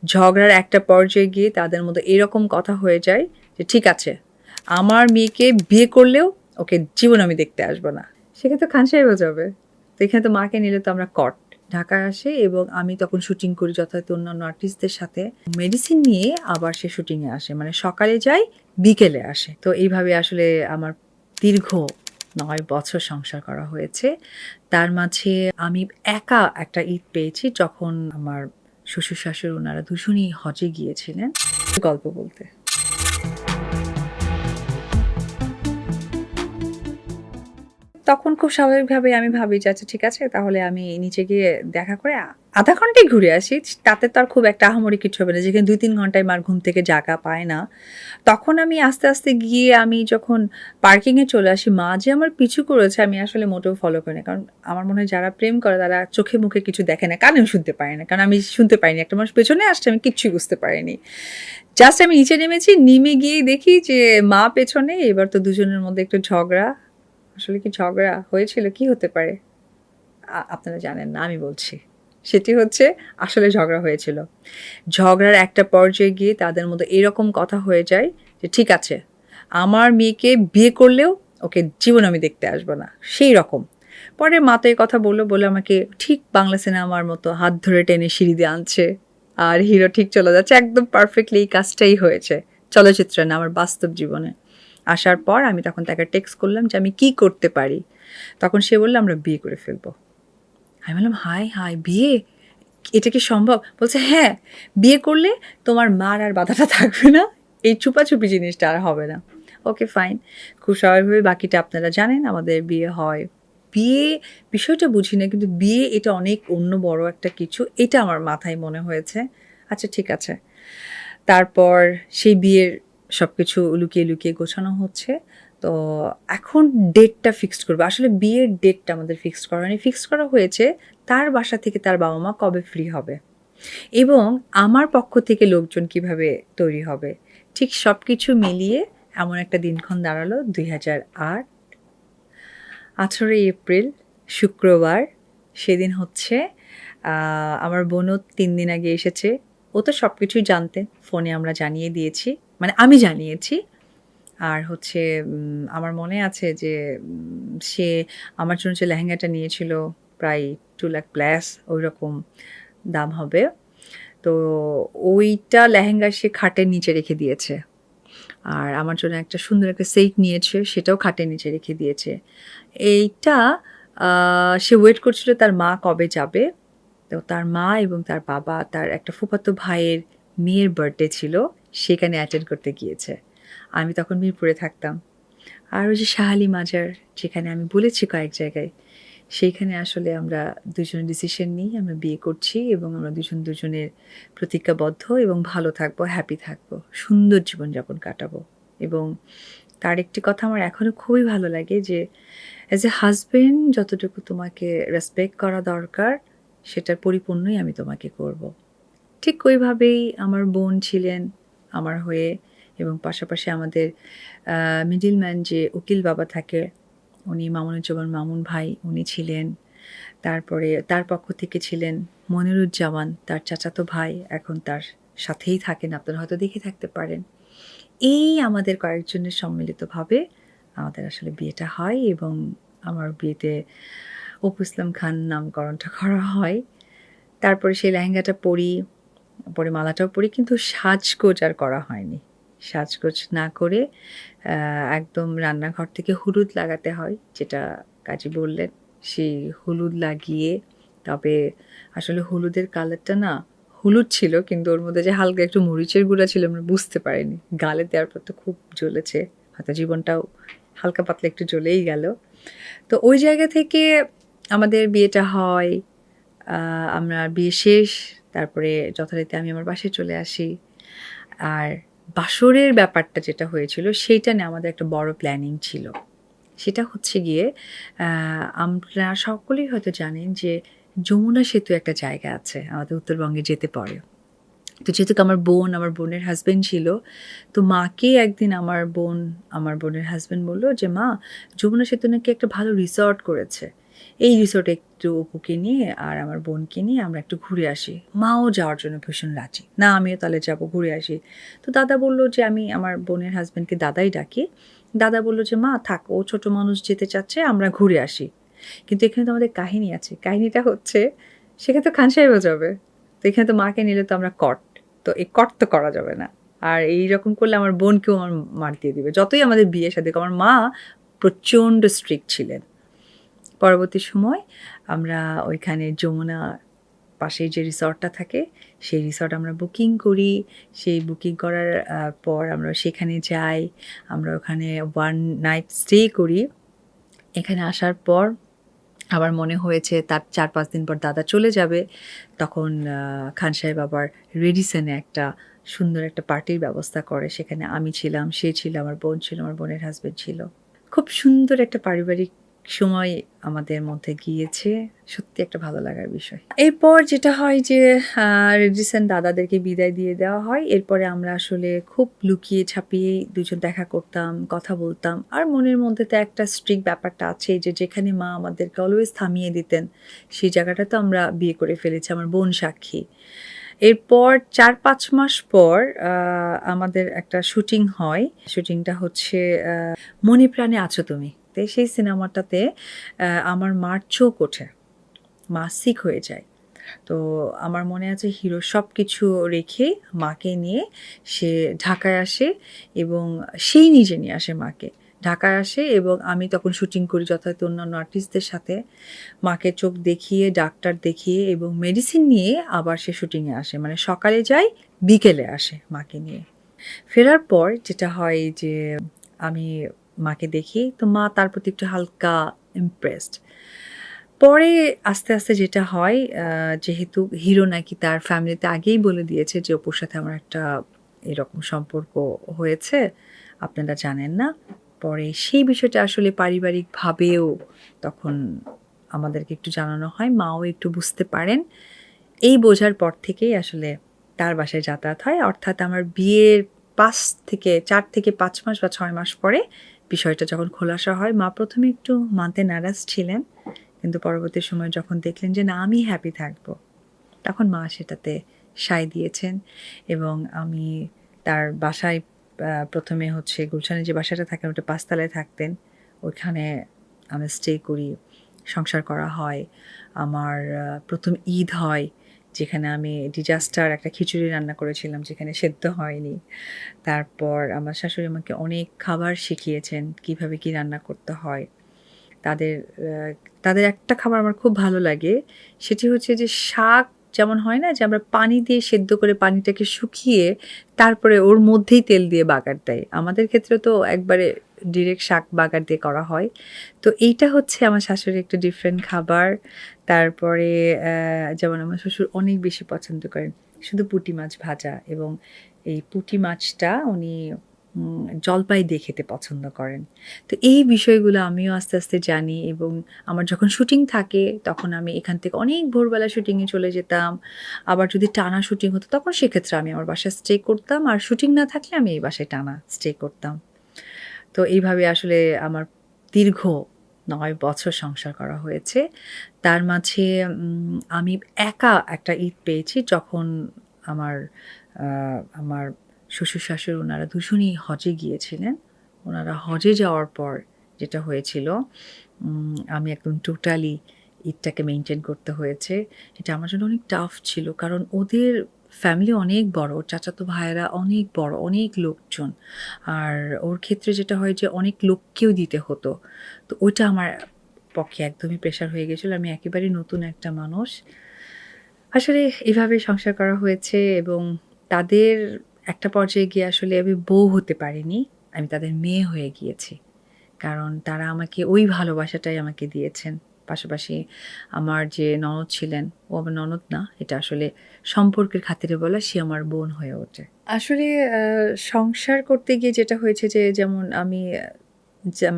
ঝগড়ার একটা পর্যায়ে গিয়ে তাদের মধ্যে এরকম কথা হয়ে যায় যে ঠিক আছে, আমার মেয়েকে বিয়ে করলেও ওকে জীবন আমি দেখতে আসবো না। সেক্ষেত্রে খান সাহেবও যাবে। তো এখানে তো মাকে নিলে তো আমরা কট। ঢাকায় আসে এবং আমি তখন শুটিং করি যথারীতি অন্যান্য আর্টিস্টদের সাথে। মেডিসিন নিয়ে আবার সে শুটিংয়ে আসে, মানে সকালে যায় বিকেলে আসে। তো এইভাবে আসলে আমার দীর্ঘ ৯ বছর সংসার করা হয়েছে। তার মাঝে আমি একা একটা ঈদ পেয়েছি যখন আমার শ্বশুর শাশুড়ি ওনারা দুজনেই হজে গিয়েছিলেন। গল্প বলতে তখন খুব স্বাভাবিকভাবে আমি ভাবি যে আচ্ছা ঠিক আছে, তাহলে আমি নিচে গিয়ে দেখা করে আধা ঘন্টায় ঘুরে আসি। তাতে তো আর খুব একটা আহামরি কিছু হবে না, যেখানে ২-৩ ঘন্টায় মার ঘুম থেকে জাগা পায় না। তখন আমি আস্তে আস্তে গিয়ে আমি যখন পার্কিংয়ে চলে আসি, মা যে আমার পিছু করেছে আমি আসলে মোটেও ফলো করি না। কারণ আমার মনে হয় যারা প্রেম করে তারা চোখে মুখে কিছু দেখে না, কানেও শুনতে পারে না। কারণ আমি শুনতে পাইনি, একটা মানুষ পেছনে আসছে আমি কিচ্ছুই বুঝতে পারিনি। জাস্ট আমি নিচে নেমেছি, নেমে গিয়েই দেখি যে মা পেছনে। এবার তো দুজনের মধ্যে একটু ঝগড়া। আসলে কি ঝগড়া হয়েছিল? কি হতে পারে? আপনারা জানেন না, আমি বলছি। সেটি হচ্ছে আসলে ঝগড়া হয়েছিল। ঝগড়ার একটা পর্যায়ে গিয়ে তাদের মধ্যে এরকম কথা হয়ে যায় যে ঠিক আছে, আমার মেয়েকে বিয়ে করলেও ওকে জীবন আমি দেখতে আসবো না। সেই রকম। পরে মা তো এই কথা বলে আমাকে ঠিক বাংলা সিনেমার মতো হাত ধরে টেনে সিঁড়ি দিয়ে আনছে। আর হিরো ঠিক চলে যাচ্ছে। একদম পারফেক্টলি এই কাজটাই হয়েছে। চলচ্চিত্রে না, আমার বাস্তব জীবনে। আসার পর আমি তখন তাকে টেক্সট করলাম যে আমি কি করতে পারি? তখন সে বলল আমরা বিয়ে করে ফেলবো। আমি বললাম হাই হাই বিয়ে, এটা কি সম্ভব? বলছে হ্যাঁ, বিয়ে করলে তোমার মার আর বাধাটা থাকবে না, এই চুপাচুপি জিনিসটা আর হবে না। ওকে ফাইন, খুব স্বাভাবিকভাবে বাকিটা আপনারা জানেন, আমাদের বিয়ে হয়। বিয়ে বিষয়টা বুঝি না, কিন্তু বিয়ে এটা অনেক অন্য বড় একটা কিছু, এটা আমার মাথায় মনে হয়েছে। আচ্ছা ঠিক আছে। তারপর সেই বিয়ের সব কিছু লুকিয়ে লুকিয়ে গোছানো হচ্ছে। তো এখন ডেটটা ফিক্সড করবো। আসলে বিয়ের ডেটটা আমাদের ফিক্সড করা হয়নি। ফিক্সড করা হয়েছে তার বাসা থেকে তার বাবা মা কবে ফ্রি হবে এবং আমার পক্ষ থেকে লোকজন কিভাবে তৈরি হবে। ঠিক সব কিছু মিলিয়ে এমন একটা দিনক্ষণ দাঁড়ালো ২০০৮ ১৮ই এপ্রিল শুক্রবার। সেদিন হচ্ছে আমার বোনও ৩ দিন আগে এসেছে। ও তো সব কিছুই জানতেন। ফোনে আমরা জানিয়ে দিয়েছি। মানে আমি জানিয়েছি। আর হচ্ছে আমার মনে আছে যে সে আমার জন্য যে লেহেঙ্গাটা নিয়েছিল প্রায় 2,00,000 প্লাস ওইরকম দাম হবে। তো ওইটা লেহেঙ্গা সে খাটের নিচে রেখে দিয়েছে। আর আমার জন্য একটা সুন্দর একটা সেট নিয়েছে, সেটাও খাটের নিচে রেখে দিয়েছে। এইটা সে ওয়েট করছিল তার মা কবে যাবে। তো তার মা এবং তার বাবা, তার একটা ফুফাতো ভাইয়ের মেয়ের বার্থডে ছিল, সেখানে অ্যাটেন্ড করতে গিয়েছে। আমি তখন মিরপুরে থাকতাম। আর ওই যে শাহালি মাজার, যেখানে আমি বলেছি কয়েক জায়গায়, সেইখানে আসলে আমরা দুজনে ডিসিশন নিই আমরা বিয়ে করছি এবং আমরা দুজন দুজনের প্রতিজ্ঞাবদ্ধ এবং ভালো থাকবো, হ্যাপি থাকবো, সুন্দর জীবনযাপন কাটাবো। এবং তার একটি কথা আমার এখনও খুবই ভালো লাগে যে অ্যাজ এ হাজব্যান্ড যতটুকু তোমাকে রেসপেক্ট করা দরকার সেটার পরিপূর্ণই আমি তোমাকে করব। ঠিক ওইভাবেই আমার বোন ছিলেন আমার হয়ে এবং পাশাপাশি আমাদের মিডলম্যান যে উকিল বাবা থাকে, উনি মামুনুজ্জামান মামুন ভাই, উনি ছিলেন। তারপরে তার পক্ষ থেকে ছিলেন মনিরুজ্জামান, তার চাচাতো ভাই, এখন তার সাথেই থাকেন, আপনারা হয়তো দেখে থাকতে পারেন। এই আমাদের কয়েকজনের সম্মিলিতভাবে আমাদের আসলে বিয়েটা হয় এবং আমার বিয়েতে অপু ইসলাম খান নামকরণটা করা হয়। তারপরে সেই লেহেঙ্গাটা পরি, পরে মালাটাও পরি, কিন্তু সাজগোজ আর করা হয়নি। সাজগোজ না করে একদম রান্নাঘর থেকে হলুদ লাগাতে হয়, যেটা কাজী বললেন। সেই হলুদ লাগিয়ে, তবে আসলে হলুদের কালারটা না হলুদ ছিল, কিন্তু ওর মধ্যে যে হালকা একটু মরিচের গুঁড়া ছিল আমরা বুঝতে পারিনি। গালে দেওয়ার পর তো খুব জ্বলেছে, হয়তো জীবনটাও হালকা পাতলা একটু জ্বলেই গেল। তো ওই জায়গা থেকে আমাদের বিয়েটা হয়। আমরা বিয়ে শেষ, তারপরে যথারীতি আমি আমার বাসায় চলে আসি। আর বাসরের ব্যাপারটা যেটা হয়েছিল সেইটা নিয়ে আমাদের একটা বড় প্ল্যানিং ছিল। সেটা হচ্ছে গিয়ে আমরা সকলেই হয়তো জানেন যে যমুনা সেতু একটা জায়গা আছে আমাদের উত্তরবঙ্গে যেতে পারে। তো যেহেতু আমার বোন, আমার বোনের হাজব্যান্ড ছিল, তো মাকে একদিন আমার বোনের হাজব্যান্ড বলল যে মা, যমুনা সেতু নাকি একটা ভালো রিসর্ট করেছে, এই রিসোর্টে একটু অপুকে নিয়ে আর আমার বোনকে নিয়ে আমরা একটু ঘুরে আসি। মাও যাওয়ার জন্য ভীষণ রাজি। না আমিও তাহলে যাবো, ঘুরে আসি। তো দাদা বলল যে আমি আমার বোনের হাজব্যান্ডকে দাদাই ডাকি। দাদা বলল যে, "মা থাক, ও ছোট মানুষ যেতে চাচ্ছে, আমরা ঘুরে আসি।" কিন্তু এখানে তো আমাদের কাহিনী আছে। কাহিনীটা হচ্ছে সেখানে তো খান সাহেবও যাবে। তো এখানে তো মাকে নিলে তো আমরা কট। তো এই কট তো করা যাবে না। আর এইরকম করলে আমার বোনকেও আমার মার দিয়ে দিবে। যতই আমাদের বিয়ে শাদী হোক, আমার মা প্রচণ্ড স্ট্রিক্ট ছিলেন। পরবর্তী সময় আমরা ওইখানে যমুনা পাশেই যে রিসর্টটা থাকে, সেই রিসর্ট আমরা বুকিং করি। সেই বুকিং করার পর আমরা সেখানে যাই। আমরা ওখানে 1 নাইট স্টে করি। এখানে আসার পর আমার মনে হয়েছে তার ৪-৫ দিন পর দাদা চলে যাবে। তখন খান সাহেব আবার রেডিসনে একটা সুন্দর একটা পার্টির ব্যবস্থা করে। সেখানে আমি ছিলাম, সে ছিল, আমার বোন ছিল, আমার বোনের হাসব্যান্ড ছিল। খুব সুন্দর একটা পারিবারিক সময় আমাদের মধ্যে গিয়েছে। সত্যি একটা ভালো লাগার বিষয়। এরপর যেটা হয় যে রেডিসন দাদাদেরকে বিদায় দিয়ে দেওয়া হয়। এরপরে আমরা আসলে খুব লুকিয়ে ছাপিয়ে দুজন দেখা করতাম, কথা বলতাম। আর মনের মধ্যে তো একটা স্ট্রিক্ট ব্যাপারটা আছেই যে যেখানে মা আমাদেরকে অলওয়েজ থামিয়ে দিতেন, সেই জায়গাটা তো আমরা বিয়ে করে ফেলেছি, আমার বোন সাক্ষী। এরপর ৪-৫ মাস পর আমাদের একটা শুটিং হয়। শুটিংটা হচ্ছে মনে প্রাণে আছো তুমি। তো সেই সিনেমাটাতে আমার মার চোখ ওঠে। মা সিক হয়ে যায়। তো আমার মনে আছে হিরো সব কিছু রেখে মাকে নিয়ে সে ঢাকায় আসে এবং সেই নিজে নিয়ে আসে মাকে। ঢাকায় আসে এবং আমি তখন শুটিং করি যথারীতি অন্যান্য আর্টিস্টদের সাথে। মাকে চোখ দেখিয়ে, ডাক্তার দেখিয়ে এবং মেডিসিন নিয়ে আবার সে শুটিংয়ে আসে। মানে সকালে যায়, বিকেলে আসে মাকে নিয়ে। ফেরার পর যেটা হয় যে আমি মাকে দেখি, তো মা তার প্রতি একটু হালকা ইমপ্রেসড। পরে আস্তে, আস্তে যেটা হয় যেহেতু হিরো নাকি তার ফ্যামিলিতে আগেই বলে দিয়েছে যে অপুর সাথে আমার একটা এরকম সম্পর্ক হয়েছে, আপনারা জানেন না। পরে সেই বিষয়টা আসলে পারিবারিকভাবেও তখন আমাদেরকে একটু জানানো হয়। মাও একটু বুঝতে পারেন। এই বোঝার পর থেকেই আসলে তার বাসায় যাতায়াত হয়। অর্থাৎ আমার বিয়ের ৪ থেকে ৫ মাস বা ৬ মাস পরে বিষয়টা যখন খোলাসা হয়, মা ১ম এ একটু মানতে নারাজ ছিলেন। কিন্তু পরবর্তী সময়ে যখন দেখলেন যে না আমি হ্যাপি থাকবো, তখন মা সেটাতে সায় দিয়েছেন এবং আমি তার বাসায় ১ম এ হচ্ছে গুলশানে যে বাসাটা থাকেন ওটা ৫ তলায় থাকতেন। ওইখানে আমি স্টে করি, সংসার করা হয়। আমার ১ম ঈদ হয়, যেখানে আমি ডিজাস্টার একটা খিচুড়ি রান্না করেছিলাম যেখানে সেদ্ধ হয়নি। তারপর আমার শাশুড়ি আমাকে অনেক খাবার শিখিয়েছেন, কীভাবে কী রান্না করতে হয়। তাদের তাদের একটা খাবার আমার খুব ভালো লাগে। সেটি হচ্ছে যে শাক যেমন হয় না যে আমরা পানি দিয়ে সেদ্ধ করে পানিটাকে শুকিয়ে তারপরে ওর মধ্যেই তেল দিয়ে বাগার দেয়। আমাদের ক্ষেত্রে তো একবারে ডিরেক্ট শাক বাগার দিয়ে করা হয়। তো এইটা হচ্ছে আমার শাশুড়ির একটা ডিফারেন্ট খাবার। তারপরে যেমন আমার শ্বশুর অনেক বেশি পছন্দ করেন শুধু পুঁটি মাছ ভাজা এবং এই পুঁটি মাছটা উনি জলপাই দিয়ে খেতে পছন্দ করেন। তো এই বিষয়গুলো আমিও আস্তে, আস্তে জানি এবং আমার যখন শুটিং থাকে তখন আমি এখান থেকে অনেক ভোরবেলা শুটিংয়ে চলে যেতাম। আবার যদি টানা শুটিং হতো তখন সেক্ষেত্রে আমি আমার বাসায় স্টে করতাম। আর শুটিং না থাকলে আমি এই বাসায় টানা স্টে করতাম। তো এইভাবে আসলে আমার দীর্ঘ ৯ বছর সংসার করা হয়েছে। তার মাঝে আমি একা একটা ঈদ পেয়েছি যখন আমার আমার শ্বশুর-শাশুড়ি ওনারা দুজনেই হজে গিয়েছিলেন। ওনারা হজে যাওয়ার পর যেটা হয়েছিল, আমি একদম টোটালি ঈদটাকে মেইনটেইন করতে হয়েছে। এটা আমার জন্য অনেক টাফ ছিল। কারণ ওদের ফ্যামিলি অনেক বড়। ওর চাচাতো ভাইয়েরা অনেক বড়, অনেক লোকজন। আর ওর ক্ষেত্রে যেটা হয় যে অনেক লোককেও দিতে হতো। তো ওইটা আমার পক্ষে একদমই প্রেশার হয়ে গেছিল। আমি একেবারেই নতুন একটা মানুষ। আসলে এভাবে সংসার করা হয়েছে এবং তাদের একটা পর্যায়ে গিয়ে আসলে আমি বউ হতে পারিনি। আমি তাদের মেয়ে হয়ে গিয়েছি। কারণ তারা আমাকে ওই ভালোবাসাটাই আমাকে দিয়েছেন। পাশাপাশি আমার যে ননদ ছিলেন, ও আমার ননদ না, এটা আসলে সম্পর্কের খাতিরে বলা, সে আমার বোন হয়ে ওঠে। আসলে সংসার করতে গিয়ে যেটা হয়েছে যে যেমন আমি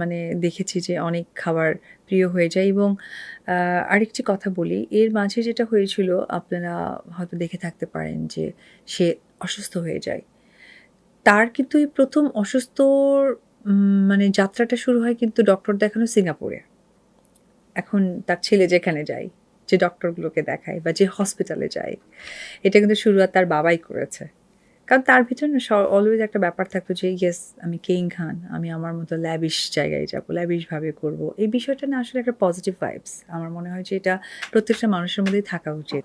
মানে দেখেছি যে অনেক খাবার প্রিয় হয়ে যায় এবং আরেকটি কথা বলি, এর মাঝে যেটা হয়েছিল আপনারা হয়তো দেখে থাকতে পারেন যে সে অসুস্থ হয়ে যায়। তার কিন্তু এই ১ম অসুস্থর মানে যাত্রাটা শুরু হয় কিন্তু ডক্টর দেখানো সিঙ্গাপুরে। এখন তার ছেলে যেখানে যায়, যে ডক্টরগুলোকে দেখায় বা যে হসপিটালে যায়, এটা কিন্তু শুরুয়াত তার বাবাই করেছে। কারণ তার ভিতরে না অলওয়েজ একটা ব্যাপার থাকতো যে ইয়েস আমি কিং খান, আমি আমার মতো ল্যাভিশ জায়গায় যাব, ল্যাভিশভাবে করব। এই বিষয়টা না আসলে একটা পজিটিভ ভাইবস। আমার মনে হয় যে এটা প্রত্যেকটা মানুষের মধ্যেই থাকা উচিত।